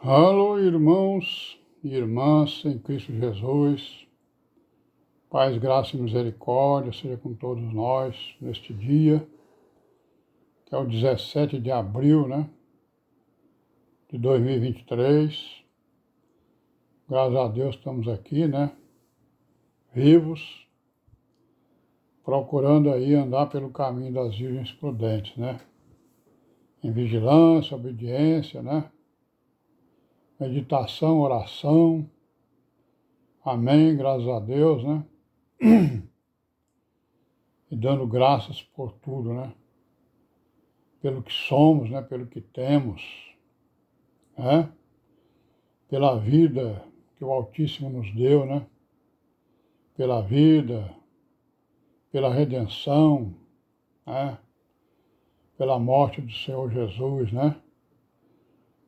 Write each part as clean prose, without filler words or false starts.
Alô, irmãos e irmãs em Cristo Jesus, paz, graça e misericórdia seja com todos nós neste dia, que é o 17 de abril, de 2023. Graças a Deus estamos aqui, vivos, procurando aí andar pelo caminho das virgens prudentes, em vigilância, obediência, meditação, oração, amém, graças a Deus, e dando graças por tudo, pelo que somos, pelo que temos, pela vida que o Altíssimo nos deu, pela vida, pela redenção, pela morte do Senhor Jesus,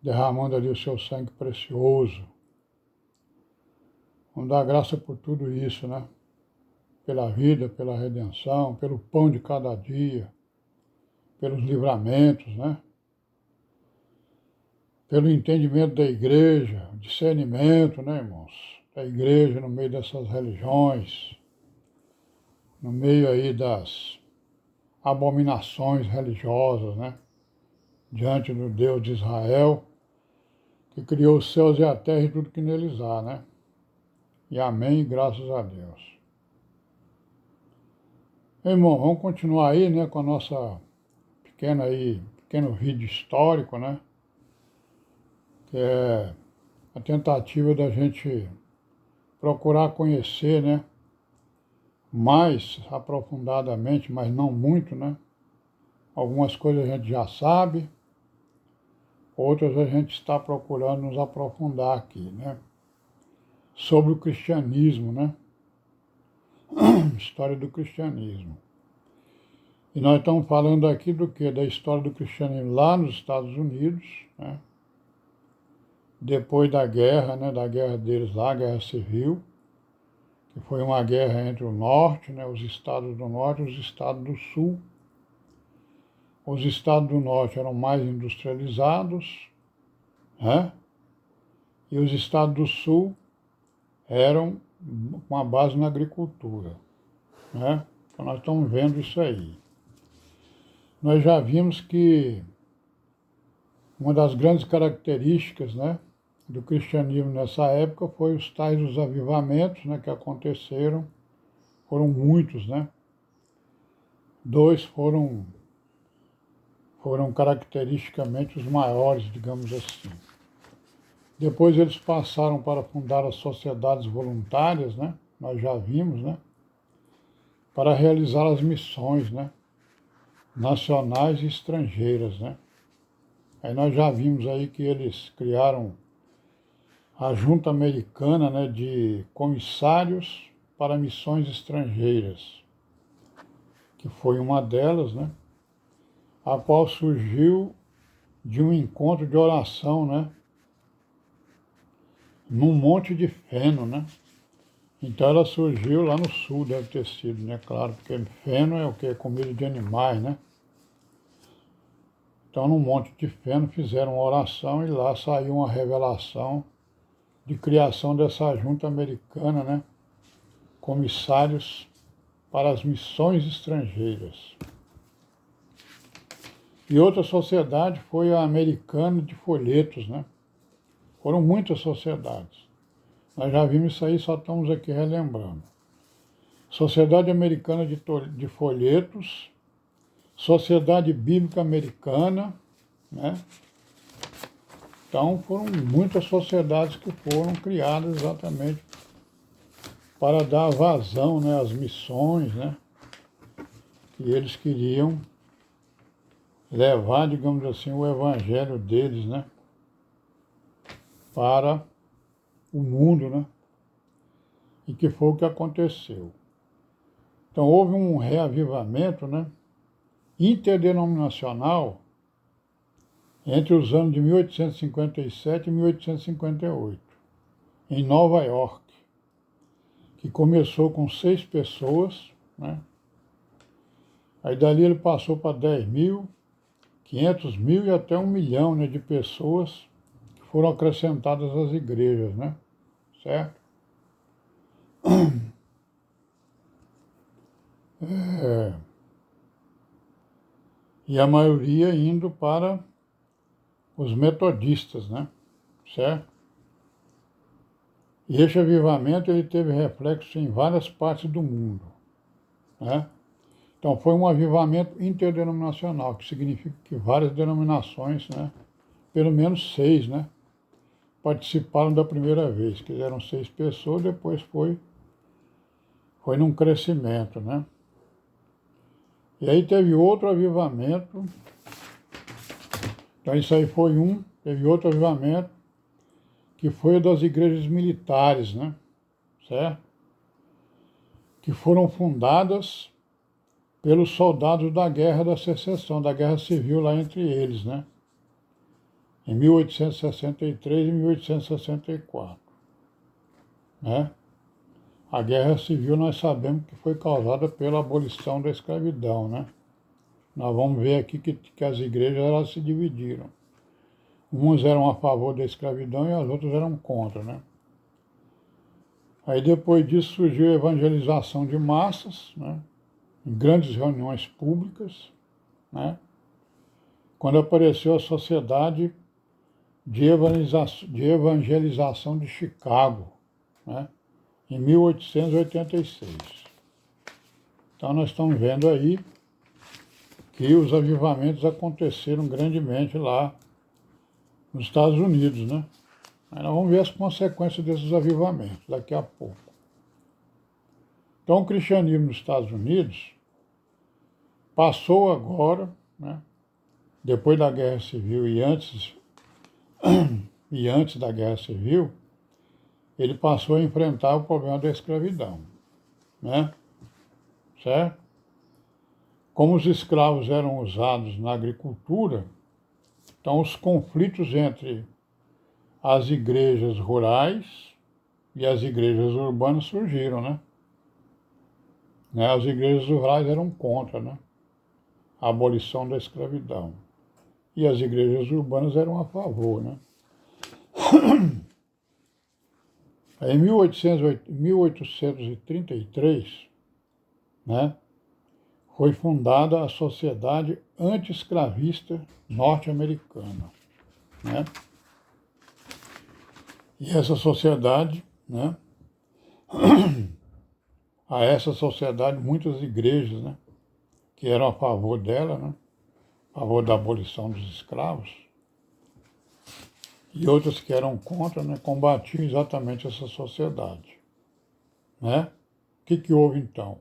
derramando ali o seu sangue precioso. Vamos dar graça por tudo isso, pela vida, pela redenção, pelo pão de cada dia, pelos livramentos, pelo entendimento da igreja, discernimento, irmãos, da igreja no meio dessas religiões, no meio aí das abominações religiosas, diante do Deus de Israel, que criou os céus e a terra e tudo que neles há, E amém, graças a Deus. Irmão, vamos continuar aí, com a nossa pequeno vídeo histórico, que é a tentativa da gente procurar conhecer, mais aprofundadamente, mas não muito, Algumas coisas a gente já sabe, outras a gente está procurando nos aprofundar aqui, Sobre o cristianismo, História do cristianismo. E nós estamos falando aqui do quê? Da história do cristianismo lá nos Estados Unidos, Depois da guerra, da guerra deles lá, a Guerra Civil, que foi uma guerra entre o norte, os estados do norte e os estados do sul. Os estados do norte eram mais industrializados, e os estados do sul eram com a base na agricultura, Então nós estamos vendo isso aí. Nós já vimos que uma das grandes características, do cristianismo nessa época foi os tais dos avivamentos, que aconteceram, foram muitos, Dois foram caracteristicamente os maiores, digamos assim. Depois eles passaram para fundar as sociedades voluntárias, Nós já vimos, Para realizar as missões, Nacionais e estrangeiras, Aí nós já vimos aí que eles criaram a Junta Americana, de Comissários para Missões Estrangeiras, que foi uma delas, a qual surgiu de um encontro de oração, num monte de feno, Então ela surgiu lá no sul, deve ter sido, Claro, porque feno é o que? Comida de animais, Então num monte de feno fizeram uma oração e lá saiu uma revelação de criação dessa junta americana, Comissários para as Missões Estrangeiras. E outra sociedade foi a americana de folhetos, Foram muitas sociedades. Nós já vimos isso aí, só estamos aqui relembrando. Sociedade Americana de Folhetos, Sociedade Bíblica Americana, Então foram muitas sociedades que foram criadas exatamente para dar vazão, às missões, que eles queriam levar, digamos assim, o evangelho deles, para o mundo, E que foi o que aconteceu. Então houve um reavivamento, interdenominacional entre os anos de 1857 e 1858, em Nova York, que começou com 6 pessoas, Aí dali ele passou para 10 mil, 500 mil e até 1 milhão, de pessoas que foram acrescentadas as igrejas, né? Certo? É, e a maioria indo para os metodistas, né? Certo? E esse avivamento ele teve reflexo em várias partes do mundo, né? Então foi um avivamento interdenominacional, que significa que várias denominações, né? Pelo menos 6, né? Participaram da primeira vez, que eram 6 pessoas, depois foi num crescimento, né? E aí teve outro avivamento, então isso aí foi um, teve outro avivamento, que foi o das igrejas militares, né? Certo? Que foram fundadas pelos soldados da Guerra da Secessão, da Guerra Civil lá entre eles, né? Em 1863 e 1864, né? A Guerra Civil nós sabemos que foi causada pela abolição da escravidão, né? Nós vamos ver aqui que as igrejas elas se dividiram. Umas eram a favor da escravidão e as outras eram contra, né? Aí depois disso surgiu a evangelização de massas, né? Em grandes reuniões públicas, né? Quando apareceu a Sociedade de Evangelização de Chicago, né? Em 1886. Então nós estamos vendo aí que os avivamentos aconteceram grandemente lá nos Estados Unidos, né? Aí nós vamos ver as consequências desses avivamentos daqui a pouco. Então o cristianismo nos Estados Unidos passou agora, né? Depois da Guerra Civil e antes da Guerra Civil, ele passou a enfrentar o problema da escravidão, né? Certo? Como os escravos eram usados na agricultura, então os conflitos entre as igrejas rurais e as igrejas urbanas surgiram, né? As igrejas rurais eram contra, né? A abolição da escravidão. E as igrejas urbanas eram a favor, né? Em 1833, né, foi fundada a Sociedade Anti-Escravista Norte-Americana, né? E essa sociedade, né, a essa sociedade muitas igrejas, né, que eram a favor dela, né, a favor da abolição dos escravos, e outras que eram contra, né, combatiam exatamente essa sociedade, né? O que houve então?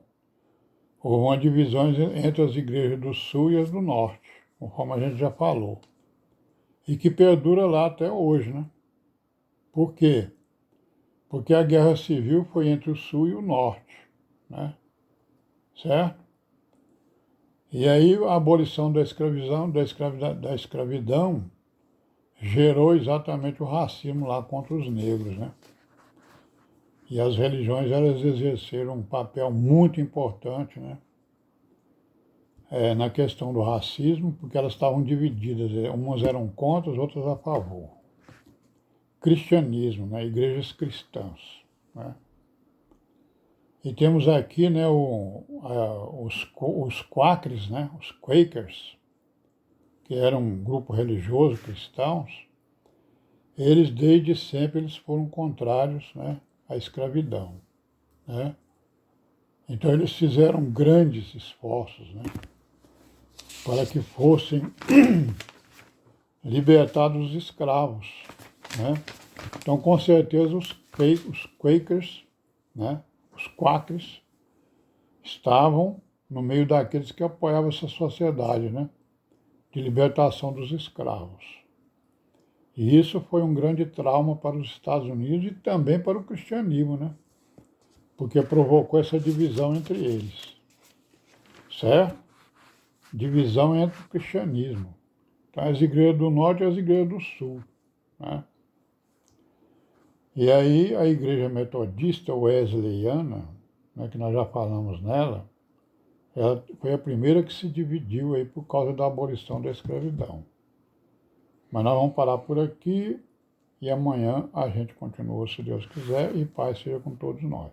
Houve uma divisão entre as igrejas do sul e as do norte, conforme a gente já falou, e que perdura lá até hoje, né? Por quê? Porque a guerra civil foi entre o sul e o norte, né? Certo? E aí a abolição da escravidão gerou exatamente o racismo lá contra os negros, né? E as religiões, elas exerceram um papel muito importante, né? Na questão do racismo, porque elas estavam divididas, umas eram contra, as outras a favor. Cristianismo, né? Igrejas cristãs, né? E temos aqui, né, os Quakers, né? Os Quakers, que eram um grupo religioso cristãos, eles desde sempre eles foram contrários, né, à escravidão, né? Então eles fizeram grandes esforços, né, para que fossem libertados os escravos, né? Então com certeza os Quakers, né, os Quakers, estavam no meio daqueles que apoiavam essa sociedade, né, de libertação dos escravos. E isso foi um grande trauma para os Estados Unidos e também para o cristianismo, né? Porque provocou essa divisão entre eles, certo? Divisão entre o cristianismo. Então, as igrejas do norte e as igrejas do sul, né? E aí a igreja metodista wesleyana, né, que nós já falamos nela, ela foi a primeira que se dividiu aí por causa da abolição da escravidão. Mas nós vamos parar por aqui e amanhã a gente continua, se Deus quiser, e paz seja com todos nós.